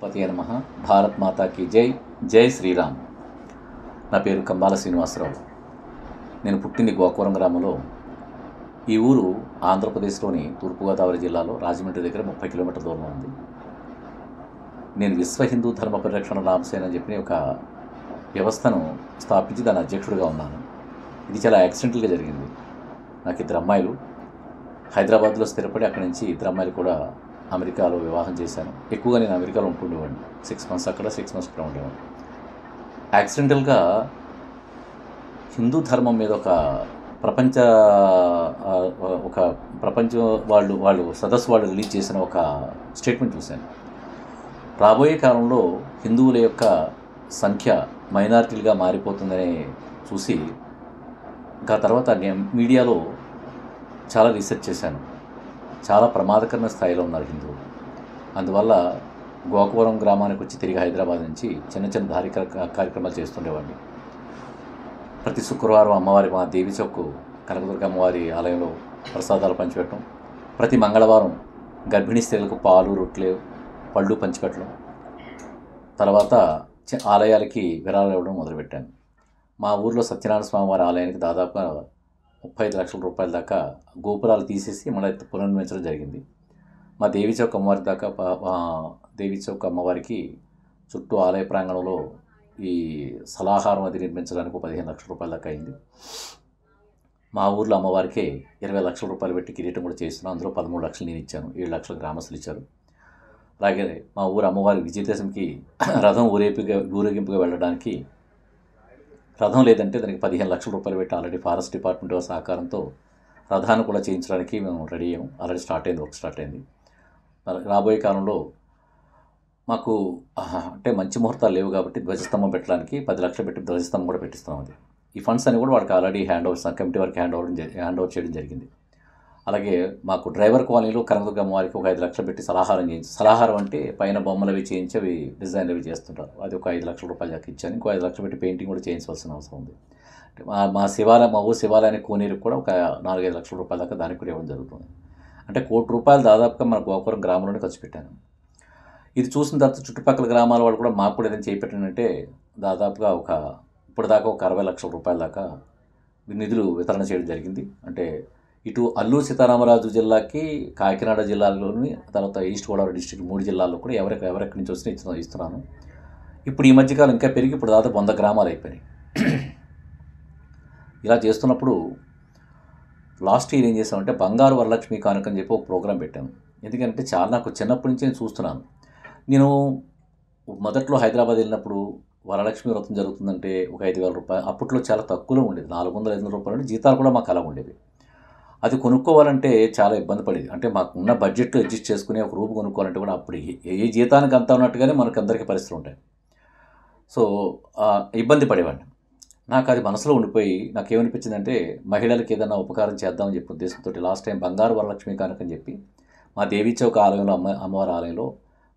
పతి నమః. భారత్ మాతాకి జై. జై శ్రీరామ్. నా పేరు కంబాల శ్రీనివాసరావు. నేను పుట్టింది గోకవరం గ్రామంలో. ఈ ఊరు ఆంధ్రప్రదేశ్లోని తూర్పుగోదావరి జిల్లాలో రాజమండ్రి దగ్గర 30 కిలోమీటర్ల దూరంలో ఉంది. నేను విశ్వ హిందూ ధర్మ పరిరక్షణ నామసేన అని చెప్పి ఒక వ్యవస్థను స్థాపించి దాని అధ్యక్షుడిగా ఉన్నాను. ఇది చాలా యాక్సిడెంటల్గా జరిగింది. నాకు 2 అమ్మాయిలు. హైదరాబాద్లో స్థిరపడి అక్కడి నుంచి 2 అమ్మాయిలు కూడా అమెరికాలో వివాహం చేశాను. ఎక్కువగా నేను అమెరికాలో ఉంటుండేవాడిని. 6 months అక్కడ, 6 months ఇక్కడ ఉండేవాడిని. యాక్సిడెంటల్గా హిందూ ధర్మం మీద ఒక ప్రపంచం వాళ్ళు సదస్సు వాళ్ళు రిలీజ్ చేసిన ఒక స్టేట్మెంట్ చూశాను. రాబోయే కాలంలో హిందువుల యొక్క సంఖ్య మైనారిటీలుగా మారిపోతుందని చూసి ఇంకా తర్వాత నేను మీడియాలో చాలా రీసెర్చ్ చేశాను. చాలా ప్రమాదకరమైన స్థాయిలో ఉన్నారు హిందువులు. అందువల్ల గోకవరం గ్రామానికి వచ్చి తిరిగి హైదరాబాద్ నుంచి చిన్న చిన్న దారి కార్యక్రమాలు చేస్తుండేవాడిని. ప్రతి శుక్రవారం అమ్మవారి మా దేవి చౌక్ కనకదుర్గ అమ్మవారి ఆలయంలో ప్రసాదాలు పంచిపెట్టడం, ప్రతి మంగళవారం గర్భిణీ స్త్రీలకు పాలు, రొట్టెలు, పళ్ళు పంచిపెట్టడం, తర్వాత ఆలయాలకి విరాళాలు ఇవ్వడం మొదలుపెట్టాను. మా ఊర్లో సత్యనారాయణ స్వామి వారి ఆలయానికి దాదాపుగా 35 లక్షల రూపాయల దాకా గోపురాలు తీసేసి మళ్ళీ పునర్నిర్మించడం జరిగింది. మా దేవి చౌక్ అమ్మవారి దాకా దేవి చౌక్ అమ్మవారికి చుట్టూ ఆలయ ప్రాంగణంలో ఈ సలాహారం అది నిర్మించడానికి 15 లక్షల రూపాయల దాకా అయింది. మా ఊర్లో అమ్మవారికి 20 లక్షల రూపాయలు పెట్టి కిరీటం కూడా చేస్తున్నాను. అందులో 13 లక్షలు నేను ఇచ్చాను, 7 లక్షల గ్రామస్తులు ఇచ్చారు. అలాగే మా ఊరు అమ్మవారి విజయదశమికి రథం ఊరేగింపుగా వెళ్ళడానికి రథం లేదంటే దానికి 15 లక్షల రూపాయలు పెట్టి ఆల్రెడీ ఫారెస్ట్ డిపార్ట్మెంట్ సహకారంతో రథాన్ని కూడా చేయించడానికి మేము రెడీ అయ్యాము. ఆల్రెడీ వర్క్ స్టార్ట్ అయింది. రాబోయే కాలంలో మాకు అంటే మంచి ముహూర్తాలు లేవు కాబట్టి ధ్వజస్తంభం పెట్టడానికి 10 లక్షలు పెట్టి ధ్వజస్తంభం కూడా పెట్టిస్తున్నాం. అది ఈ ఫండ్స్ అని కూడా వాడికి ఆల్రెడీ కమిటీ వారికి హ్యాండ్ ఓవర్ చేయడం జరిగింది. అలాగే మాకు డ్రైవర్ కాలనీలో కనకదుర్గ అమ్మవారికి ఒక 5 లక్షలు పెట్టి సలహారం అంటే పైన బొమ్మలు అవి చేయించి అవి డిజైన్ అవి చేస్తుంటారు. అది ఒక 5 లక్షల రూపాయలు దాకా ఇచ్చాను. ఇంకో 5 లక్షలు పెట్టి పెయింటింగ్ కూడా చేయించవలసిన అవసరం ఉంది. మా ఊరు శివాలయానికి కోనేరుకు కూడా ఒక 4-5 లక్షల రూపాయల దాకా దానికి కూడా ఇవ్వడం జరుగుతుంది. అంటే 1 కోటి రూపాయలు దాదాపుగా మన గోకవరం గ్రామంలోనే ఖర్చు పెట్టాను. ఇది చూసిన తర్వాత చుట్టుపక్కల గ్రామాల వాళ్ళు కూడా మాకు కూడా ఏదైనా చేపెట్టినంటే దాదాపుగా ఇప్పటిదాకా ఒక 60 లక్షల రూపాయల దాకా నిధులు వితరణ చేయడం జరిగింది. అంటే ఇటు అల్లూరు సీతారామరాజు జిల్లాకి, కాకినాడ జిల్లాలోని, తర్వాత ఈస్ట్ గోదావరి డిస్ట్రిక్ట్ 3 జిల్లాల్లో కూడా ఎవరెక్కడి నుంచి వచ్చినా ఇస్తున్నాను. ఇప్పుడు ఈ మధ్యకాలం ఇంకా పెరిగి ఇప్పుడు దాదాపు 100 గ్రామాలు అయిపోయినాయి. ఇలా చేస్తున్నప్పుడు లాస్ట్ ఇయర్ ఏం చేసామంటే బంగారు వరలక్ష్మి కానుక అని చెప్పి ఒక ప్రోగ్రాం పెట్టాను. ఎందుకంటే నాకు చిన్నప్పటి నుంచి నేను చూస్తున్నాను. నేను మొదట్లో హైదరాబాద్ వెళ్ళినప్పుడు వరలక్ష్మి వ్రతం జరుగుతుందంటే ఒక 5,000 రూపాయలు, అప్పట్లో చాలా తక్కువలో ఉండేది. 400-500 రూపాయలు జీతాలు కూడా మాకు అలా ఉండేవి. అది కొనుక్కోవాలంటే చాలా ఇబ్బంది పడేది. అంటే మాకు ఉన్న బడ్జెట్లో అడ్జస్ట్ చేసుకుని ఒక రూపు కొనుక్కోవాలంటే కూడా అప్పుడు ఏ జీతానికి అంత ఉన్నట్టుగానే మనకు అందరికీ పరిస్థితులు ఉంటాయి. సో ఇబ్బంది పడేవాడిని. నాకు అది మనసులో ఉండిపోయి నాకేమనిపించిందంటే మహిళలకు ఏదైనా ఉపకారం చేద్దామని చెప్పి ఉద్దేశంతో లాస్ట్ టైం బంగారు వరలక్ష్మి కానుక అని చెప్పి మా దేవి చౌక్ ఆలయంలో అమ్మవారి ఆలయంలో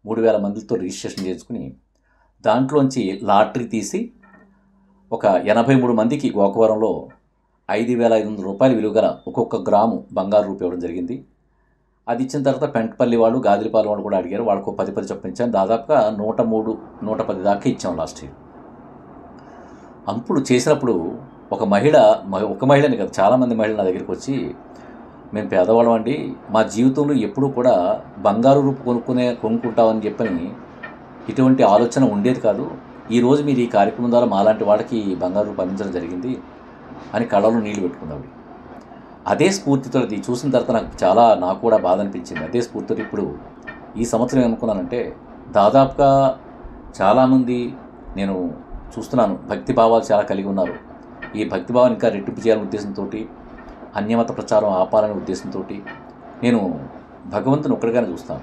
3,000 మందితో రిజిస్ట్రేషన్ చేసుకుని దాంట్లోంచి లాటరీ తీసి ఒక 83 మందికి గోకవరంలో 5,500 రూపాయలు విలువగల ఒక్కొక్క గ్రాము బంగారు రూపాయి ఇవ్వడం జరిగింది. అది ఇచ్చిన తర్వాత పెంటపల్లి వాళ్ళు, గాదిరిపాలెం వాళ్ళు కూడా అడిగారు. వాళ్ళకు 10 చొప్పించాను. దాదాపుగా 103-110 దాకా ఇచ్చాం లాస్ట్ ఇయర్. అప్పుడు చేసినప్పుడు ఒక మహిళని కదా, చాలామంది మహిళలు నా దగ్గరికి వచ్చి, మేము పేదవాళ్ళం అండి, మా జీవితంలో ఎప్పుడూ కూడా బంగారు రూపు కొనుక్కుంటామని చెప్పని ఇటువంటి ఆలోచన ఉండేది కాదు. ఈరోజు మీరు ఈ కార్యక్రమం ద్వారా మాలాంటి వాళ్ళకి బంగారు రూపు అందించడం జరిగింది అని కళ్ళలో నీళ్లు పెట్టుకున్నాడు. అదే స్ఫూర్తితో అది చూసిన తర్వాత నాకు కూడా బాధ అనిపించింది. అదే స్ఫూర్తితో ఇప్పుడు ఈ సంవత్సరం ఏమనుకున్నానంటే దాదాపుగా చాలామంది నేను చూస్తున్నాను భక్తి భావాలు చాలా కలిగి ఉన్నారు. ఈ భక్తి భావాన్ని ఇంకా రెట్టింపు చేయాలనే ఉద్దేశంతో, అన్యమత ప్రచారం ఆపాలనే ఉద్దేశంతో నేను భగవంతుని ఒక్కడిగానే చూస్తాను.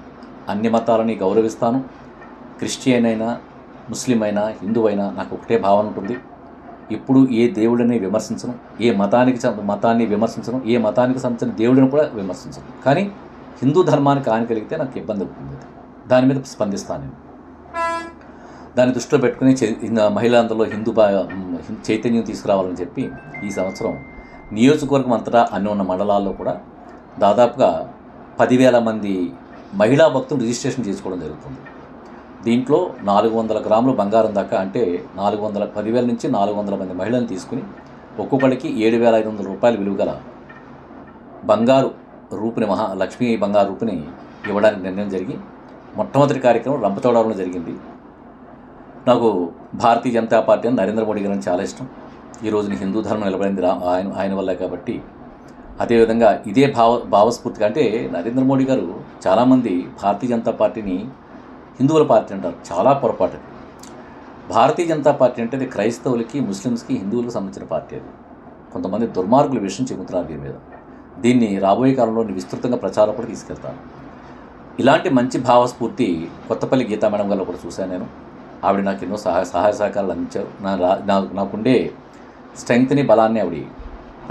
అన్ని మతాలని గౌరవిస్తాను. క్రిస్టియన్ అయినా, ముస్లిం అయినా, హిందూ అయినా నాకు ఒకటే భావన ఉంటుంది. ఇప్పుడు ఏ దేవుడిని విమర్శించను, ఏ మతాన్ని విమర్శించను, ఏ మతానికి సంబంధించిన దేవుడిని కూడా విమర్శించను. కానీ హిందూ ధర్మానికి హాని కలిగితే నాకు ఇబ్బంది అవుతుంది. దాని మీద స్పందిస్తాను నేను. దాన్ని దృష్టిలో పెట్టుకుని మహిళలందరిలో హిందూ చైతన్యం తీసుకురావాలని చెప్పి ఈ సంవత్సరం నియోజకవర్గం అంతటా అన్ని ఉన్న మండలాల్లో కూడా దాదాపుగా 10,000 మంది మహిళా భక్తులు రిజిస్ట్రేషన్ చేసుకోవడం జరుగుతుంది. దీంట్లో 400 గ్రాములు బంగారం దాకా, అంటే 10,000 నుంచి 400 మంది మహిళలను తీసుకుని ఒక్కొక్కరికి 7,500 రూపాయల విలువ గల బంగారు రూపుని, లక్ష్మీ బంగారు రూపుని ఇవ్వడానికి నిర్ణయం జరిగి మొట్టమొదటి కార్యక్రమం రంపచోడవరంలో జరిగింది. నాకు భారతీయ జనతా పార్టీ అని నరేంద్ర మోడీ గారిని చాలా ఇష్టం. ఈ రోజున హిందూ ధర్మం నిలబడింది ఆయన వల్లే కాబట్టి, అదేవిధంగా ఇదే భావస్ఫూర్తిగా, అంటే నరేంద్ర మోడీ గారు చాలామంది భారతీయ జనతా పార్టీని హిందువుల పార్టీ అంటారు. చాలా పొరపాటు. భారతీయ జనతా పార్టీ అంటే అది క్రైస్తవులకి, ముస్లిమ్స్కి, హిందువులకు సంబంధించిన పార్టీ. అది కొంతమంది దుర్మార్గుల విషయం చెబుతున్నారు దీని మీద. దీన్ని రాబోయే కాలంలో విస్తృతంగా ప్రచారం కూడా తీసుకెళ్తాను. ఇలాంటి మంచి భావస్ఫూర్తి కొత్తపల్లి గీతా మేడం గారు కూడా చూశాను నేను. ఆవిడ నాకు ఎన్నో సహాయ సహకారాలు అందించారు. నాకుండే స్ట్రెంగ్త్ని, బలాన్ని ఆవిడ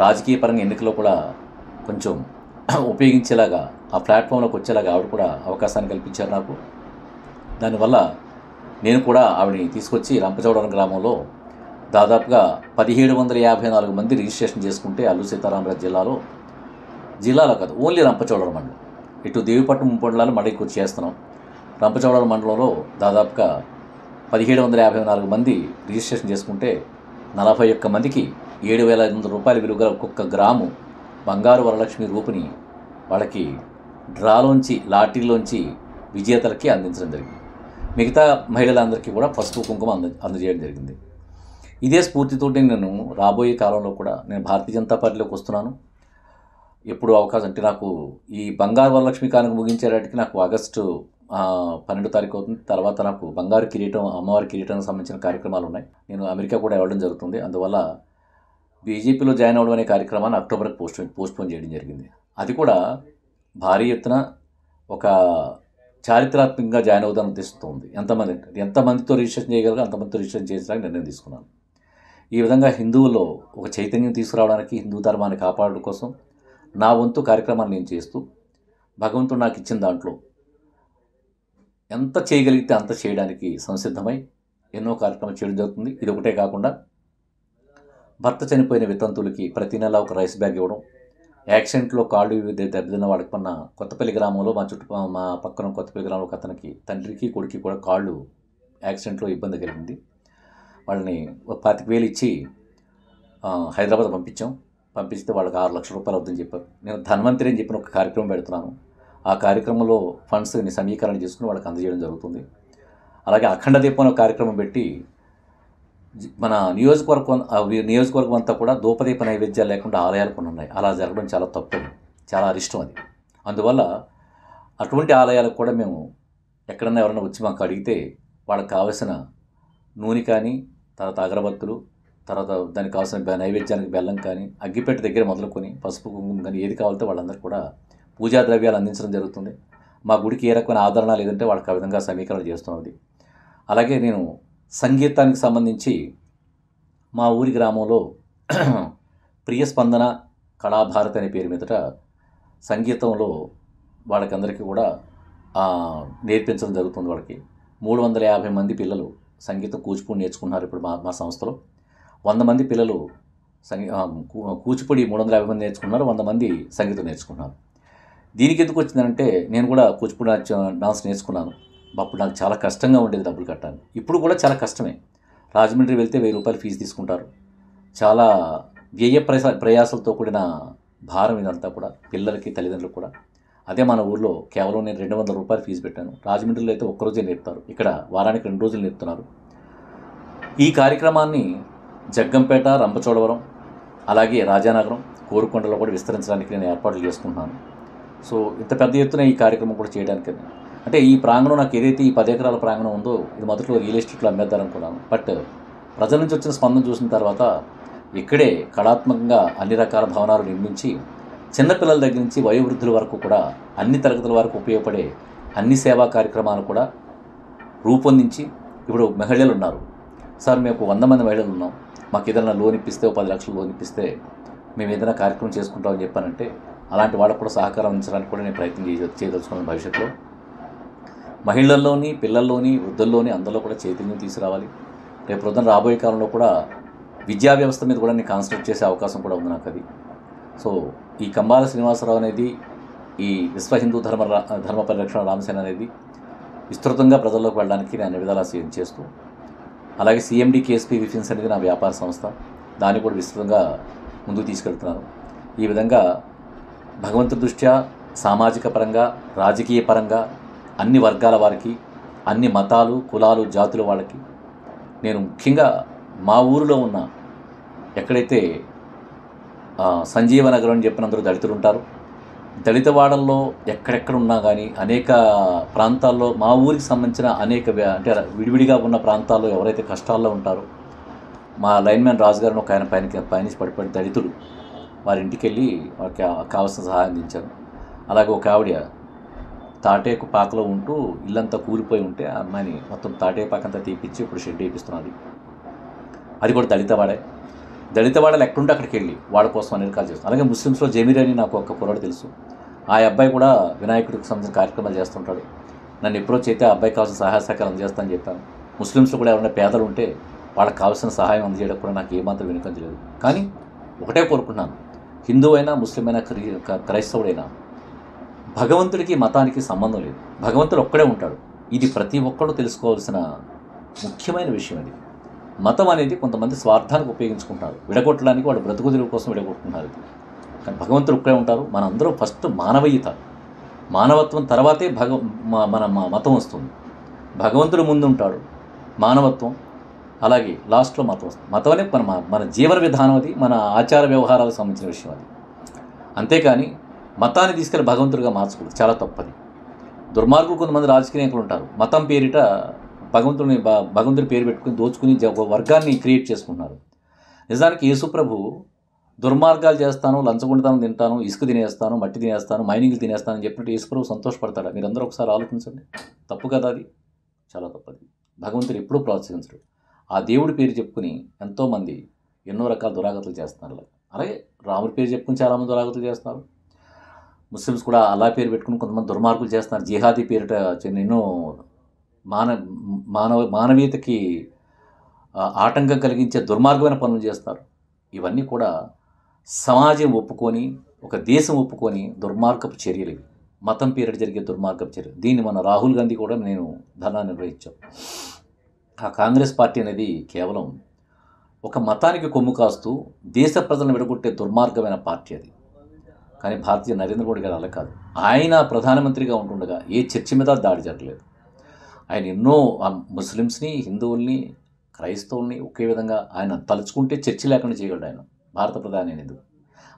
రాజకీయ పరంగా ఎన్నికల్లో కూడా కొంచెం ఉపయోగించేలాగా, ఆ ప్లాట్ఫామ్లోకి వచ్చేలాగా ఆవిడ కూడా అవకాశాన్ని కల్పించారు నాకు. దానివల్ల నేను కూడా ఆవిడని తీసుకొచ్చి రంపచోడవరం గ్రామంలో దాదాపుగా 1754 మంది రిజిస్ట్రేషన్ చేసుకుంటే, అల్లూరి సీతారామరాజు జిల్లాలో కాదు, ఓన్లీ రంపచోడవరం మండలం. ఇటు దేవిపట్నం మండలాలు మళ్ళీ ఎక్కువ చేస్తున్నాం. రంపచోడవరం మండలంలో దాదాపుగా 1754 మంది రిజిస్ట్రేషన్ చేసుకుంటే 41 మందికి 7,500 రూపాయల విలువ గల ఒక్కొక్క గ్రాము బంగారు వరలక్ష్మి రూపుని వాళ్ళకి డ్రాలోంచి, లాటరీలోంచి విజేతలకి అందించడం జరిగింది. మిగతా మహిళలందరికీ కూడా పసుపు కుంకుమ అందజేయడం జరిగింది. ఇదే స్ఫూర్తితోటి నేను రాబోయే కాలంలో కూడా నేను భారతీయ జనతా పార్టీలోకి వస్తున్నాను. ఎప్పుడు అవకాశం అంటే, నాకు ఈ బంగారు వరలక్ష్మి కానుక ముగించేటికి నాకు ఆగస్టు 12 తారీఖు అవుతుంది. తర్వాత నాకు బంగారు కిరీటం, అమ్మవారి కిరీటానికి సంబంధించిన కార్యక్రమాలు ఉన్నాయి. నేను అమెరికా కూడా వెళ్ళడం జరుగుతుంది. అందువల్ల బీజేపీలో జాయిన్ అవ్వడం అనే కార్యక్రమాన్ని అక్టోబర్కి పోస్ట్పోన్ చేయడం జరిగింది. అది కూడా భారీ ఎత్తున ఒక చారిత్రాత్మకంగా జాయిన్ అవుదాని ఉద్దేశంతో ఉంది. ఎంతమందితో రిజిస్ట్రేషన్ చేయగలగా అంతమందితో రిజిస్ట్రేషన్ చేసేలాగా నిర్ణయం తీసుకున్నాను. ఈ విధంగా హిందువుల్లో ఒక చైతన్యం తీసుకురావడానికి, హిందూ ధర్మాన్ని కాపాడడం కోసం నా వంతు కార్యక్రమాన్ని నేను చేస్తూ, భగవంతుడు నాకు ఇచ్చిన దాంట్లో ఎంత చేయగలిగితే అంత చేయడానికి సంసిద్ధమై ఎన్నో కార్యక్రమాలు చేయడం జరుగుతుంది. ఇది ఒకటే కాకుండా భర్త చనిపోయిన వితంతులకి ప్రతి నెల ఒక రైస్ బ్యాగ్ ఇవ్వడం, యాక్సిడెంట్లో కాళ్ళు దెబ్బతిన్న వాళ్ళకి మొన్న కొత్తపల్లి గ్రామంలో, మా పక్కన కొత్తపల్లి గ్రామంలో ఒక అతనికి తండ్రికి కొడుకి కూడా కాళ్ళు యాక్సిడెంట్లో ఇబ్బంది కలిగింది. వాళ్ళని 25,000 ఇచ్చి హైదరాబాద్ పంపిస్తే వాళ్ళకి 6 లక్షల రూపాయలు అవుతుందని చెప్పారు. నేను ధన్వంతరి అని చెప్పిన ఒక కార్యక్రమం పెడుతున్నాను. ఆ కార్యక్రమంలో ఫండ్స్ని సమీకరణ చేసుకుని వాళ్ళకి అందజేయడం జరుగుతుంది. అలాగే అఖండ దీపం అనే కార్యక్రమం పెట్టి మన నియోజకవర్గం అంతా కూడా ధూపదీప నైవేద్యాలు లేకుండా ఆలయాలు కొన్ని ఉన్నాయి. అలా జరగడం చాలా తప్పదు, చాలా అరిష్టం అది. అందువల్ల అటువంటి ఆలయాలకు కూడా మేము ఎక్కడన్నా ఎవరైనా వచ్చి మాకు అడిగితే వాళ్ళకి కావాల్సిన నూనె కానీ, తర్వాత అగరబత్తులు, తర్వాత దానికి కావాల్సిన నైవేద్యానికి బెల్లం కానీ, అగ్గిపెట్టె దగ్గర మొదలుకొని పసుపు కుంకుమ కానీ ఏది కావాలంటే వాళ్ళందరూ కూడా పూజా ద్రవ్యాలు అందించడం జరుగుతుంది. మా గుడికి ఏ రకమైన ఆదరణ లేదంటే వాళ్ళకి ఆ విధంగా సమీకరణ చేస్తున్నది. అలాగే నేను సంగీతానికి సంబంధించి మా ఊరి గ్రామంలో ప్రియ స్పందన కళాభారతి అనే పేరు మీదట సంగీతంలో వాళ్ళకందరికీ కూడా నేర్పించడం జరుగుతుంది. వాళ్ళకి 350 మంది పిల్లలు సంగీతం కూచిపూడి నేర్చుకున్నారు. ఇప్పుడు మా సంస్థలో 100 మంది పిల్లలు కూచిపూడి 350 మంది నేర్చుకున్నారు, 100 మంది సంగీతం నేర్చుకున్నారు. దీనికి ఎందుకు వచ్చిందంటే, నేను కూడా కూచిపూడి డాన్స్ నేర్చుకున్నాను. అప్పుడు నాకు చాలా కష్టంగా ఉండేది డబ్బులు కట్టాలి. ఇప్పుడు కూడా చాలా కష్టమే. రాజమండ్రి వెళ్తే 1000 రూపాయలు ఫీజు తీసుకుంటారు. చాలా వ్యయ ప్రయాసాలతో కూడిన భారం ఇదంతా కూడా పిల్లలకి, తల్లిదండ్రులకు కూడా. అదే మన ఊర్లో కేవలం నేను 200 రూపాయలు ఫీజు పెట్టాను. రాజమండ్రిలో అయితే ఒక్కరోజే నేర్పుతారు, ఇక్కడ వారానికి 2 రోజులు నేర్పుతున్నారు. ఈ కార్యక్రమాన్ని జగ్గంపేట, రంపచోడవరం, అలాగే రాజానగరం, కోరుకొండలో కూడా విస్తరించడానికి నేను ఏర్పాట్లు చేసుకుంటున్నాను. సో ఇంత పెద్ద ఎత్తున ఈ కార్యక్రమం కూడా చేయడానికి, అంటే ఈ ప్రాంగణం నాకు ఏదైతే ఈ 10 ఎకరాల ప్రాంగణం ఉందో ఇది మొదట్లో రియల్ ఎస్టేట్లో అమ్మేద్దారనుకున్నాను. బట్ ప్రజల నుంచి వచ్చిన స్పందన చూసిన తర్వాత ఇక్కడే కళాత్మకంగా అన్ని రకాల భవనాలు నిర్మించి చిన్నపిల్లల దగ్గర నుంచి వయోవృద్ధుల వరకు కూడా అన్ని తరగతుల వరకు ఉపయోగపడే అన్ని సేవా కార్యక్రమాలు కూడా రూపొందించి, ఇప్పుడు మహిళలు ఉన్నారు, సార్ మేము 100 మంది మహిళలు ఉన్నాం, మాకు ఏదైనా లోన్ ఇప్పిస్తే 10 లక్షలు లోన్ ఇప్పిస్తే మేము ఏదైనా కార్యక్రమం చేసుకుంటామని చెప్పానంటే అలాంటి వాళ్ళకు కూడా సహకారం అందించడానికి కూడా నేను ప్రయత్నం చేయదలుచుకున్నాను. భవిష్యత్తులో మహిళల్లోని, పిల్లల్లోని, వృద్ధుల్లోని అందరిలో కూడా చైతన్యం తీసుకురావాలి. రేపు పొద్దున రాబోయే కాలంలో కూడా విద్యా వ్యవస్థ మీద కూడా నేను కాన్సన్ట్రేట్ చేసే అవకాశం కూడా ఉంది నాకు అది. సో ఈ కంబాల శ్రీనివాసరావు అనేది, ఈ విశ్వ హిందూ ధర్మ పరిరక్షణ రామసేన అనేది విస్తృతంగా ప్రజల్లోకి వెళ్ళడానికి నేను అన్ని విధాలా సేవ చేస్తూ, అలాగే సిఎండి కేఎస్పీ విఫిన్స్ అనేది నా వ్యాపార సంస్థ, దాన్ని కూడా విస్తృతంగా ముందుకు తీసుకెళ్తున్నాను. ఈ విధంగా భగవంతుడి దృష్ట్యా సామాజిక పరంగా, రాజకీయ పరంగా అన్ని వర్గాల వారికి, అన్ని మతాలు, కులాలు, జాతుల వాళ్ళకి నేను ముఖ్యంగా మా ఊరిలో ఉన్న ఎక్కడైతే సంజీవనగరం అని చెప్పిన అందరూ దళితులు ఉంటారు, దళితవాడల్లో ఎక్కడెక్కడ ఉన్నా కానీ అనేక ప్రాంతాల్లో మా ఊరికి సంబంధించిన అనేక అంటే విడివిడిగా ఉన్న ప్రాంతాల్లో ఎవరైతే కష్టాల్లో ఉంటారో, మా లైన్మ్యాన్ రాజు గారిని ఒక ఆయన పయనించి పడిపడి దళితులు వారి ఇంటికి వెళ్ళి వారికి కావాల్సిన సహాయం అందించాను. అలాగే ఒక ఆవిడ తాటేకు పాకలో ఉంటూ ఇల్లంతా కూలిపోయి ఉంటే ఆ అమ్మాయిని మొత్తం తాటేకు పాకంతా తీపిచ్చి ఇప్పుడు షెడ్ వేయిస్తున్నది. అది కూడా దళితవాడలు ఎక్కడుంటే అక్కడికి వెళ్ళి వాళ్ళ కోసం అన్ని రకాలు చేస్తాను. అలాగే ముస్లిమ్స్లో జమీర్ అని నాకు ఒక కుర్రాడు తెలుసు. ఆ అబ్బాయి కూడా వినాయకుడికి సంబంధించిన కార్యక్రమాలు చేస్తుంటాడు. నన్ను అప్రోచ్ అయితే ఆ అబ్బాయికి కావాల్సిన సహాయ సహకారం అందజేస్తానని చెప్పాను. ముస్లిమ్స్లో కూడా ఎవరైనా పేదలు ఉంటే వాళ్ళకి కావాల్సిన సహాయం అందజేయడం కూడా నాకు ఏమాత్రం వెనుకంజలేదు. కానీ ఒకటే కోరుకుంటున్నాను, హిందూ అయినా, ముస్లిం అయినా, క్రైస్తవుడైనా భగవంతుడికి మతానికి సంబంధం లేదు. భగవంతుడు ఒక్కడే ఉంటాడు. ఇది ప్రతి ఒక్కరు తెలుసుకోవాల్సిన ముఖ్యమైన విషయం. అది మతం అనేది కొంతమంది స్వార్థానికి ఉపయోగించుకుంటారు, విడగొట్టడానికి, వాడు బ్రతుకు తెరువు కోసం విడగొట్టుకుంటారు. కానీ భగవంతుడు ఒక్కడే ఉంటారు. మనందరూ ఫస్ట్ మానవత్వం తర్వాతే మన మతం వస్తుంది. భగవంతుడు ముందు ఉంటాడు, మానవత్వం, అలాగే లాస్ట్లో మతం వస్తుంది. మతం అనేది మన జీవన విధానం, అది మన ఆచార వ్యవహారాలకు సంబంధించిన విషయం. అది అంతేకాని మతాన్ని తీసుకెళ్ళి భగవంతుడిగా మార్చకూడదు, చాలా తప్పది. దుర్మార్గులు కొంతమంది రాజకీయ నాయకులు ఉంటారు, మతం పేరిట భగవంతుడి పేరు పెట్టుకుని దోచుకుని వర్గాన్ని క్రియేట్ చేసుకుంటున్నారు. నిజానికి యేసుప్రభు దుర్మార్గాలు చేస్తాను, లంచగొండితనం తింటాను, ఇసుక తినేస్తాను, మట్టి తినేస్తాను, మైనింగ్లు తినేస్తాను అని చెప్పినట్టు యేసుప్రభు సంతోషపడతాడా? మీరందరూ ఒకసారి ఆలోచించండి. తప్పు కదా అది, చాలా తప్పది. భగవంతుడు ఎప్పుడూ ప్రోత్సహించడు. ఆ దేవుడి పేరు చెప్పుకుని ఎంతోమంది ఎన్నో రకాల దురాగతులు చేస్తున్నారు. అలాగే రాముడి పేరు చెప్పుకుని చాలామంది దురాగతులు చేస్తున్నారు. ముస్లిమ్స్ కూడా అల్లా పేరు పెట్టుకుని కొంతమంది దుర్మార్గులు చేస్తున్నారు. జిహాదీ పేరిట ఎన్నో మానవీయతకి ఆటంకం కలిగించే దుర్మార్గమైన పనులు చేస్తారు. ఇవన్నీ కూడా సమాజం ఒప్పుకొని, ఒక దేశం ఒప్పుకొని దుర్మార్గపు చర్యలు ఇవి. మతం పేరిట జరిగే దుర్మార్గపు చర్యలు. దీన్ని మన రాహుల్ గాంధీ కూడా నేను ధర్నా నిర్వహించాం. ఆ కాంగ్రెస్ పార్టీ అనేది కేవలం ఒక మతానికి కొమ్ము కాస్తూ దేశ ప్రజలను విడగొట్టే దుర్మార్గమైన పార్టీ అది. కానీ భారతీయ నరేంద్ర మోడీ గారు అలా కాదు. ఆయన ప్రధానమంత్రిగా ఉంటుండగా ఏ చర్చ మీద దాడి జరగలేదు. ఆయన ఎన్నో ముస్లిమ్స్ని, హిందువుల్ని, క్రైస్తవుల్ని ఒకే విధంగా ఆయన తలుచుకుంటే చర్చి లేకుండా చేయగలడు. ఆయన భారత ప్రధాని అనేది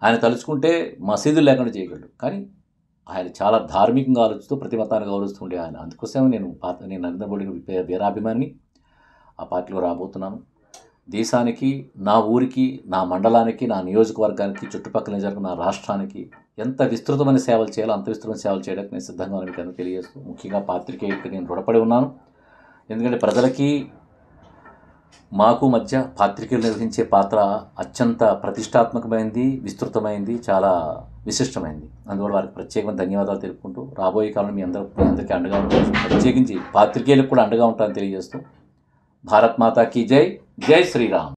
ఆయన తలుచుకుంటే మసీదులు లేకుండా చేయగలడు. కానీ ఆయన చాలా ధార్మికంగా ఆలోచిస్తూ ప్రతి మతాన్ని గౌరవిస్తుండే ఆయన. అందుకోసమే నేను నరేంద్ర మోడీ వీరాభిమానిని. ఆ పార్టీలో రాబోతున్నాను. దేశానికి, నా ఊరికి, నా మండలానికి, నా నియోజకవర్గానికి, చుట్టుపక్కల నియోజకవర్గం, నా రాష్ట్రానికి ఎంత విస్తృతమైన సేవలు చేయాలో అంత విస్తృతమైన సేవలు చేయడానికి నేను సిద్ధంగా ఉన్నాను తెలియజేస్తూ, ముఖ్యంగా పాత్రికేయులకు నేను రుణపడి ఉన్నాను. ఎందుకంటే ప్రజలకి మాకు మధ్య పాత్రికేయులు నిర్వహించే పాత్ర అత్యంత ప్రతిష్టాత్మకమైంది, విస్తృతమైంది, చాలా విశిష్టమైంది. అందువల్ల వారికి ప్రత్యేకమైన ధన్యవాదాలు తెలుపుకుంటూ, రాబోయే కాలంలో మీ అందరికీ అండగా ఉంటాను. ప్రత్యేకించి పాత్రికేయులకు కూడా అండగా ఉంటానని తెలియజేస్తూ, భారత్ మాతా కీ జై, జై శ్రీరామ్.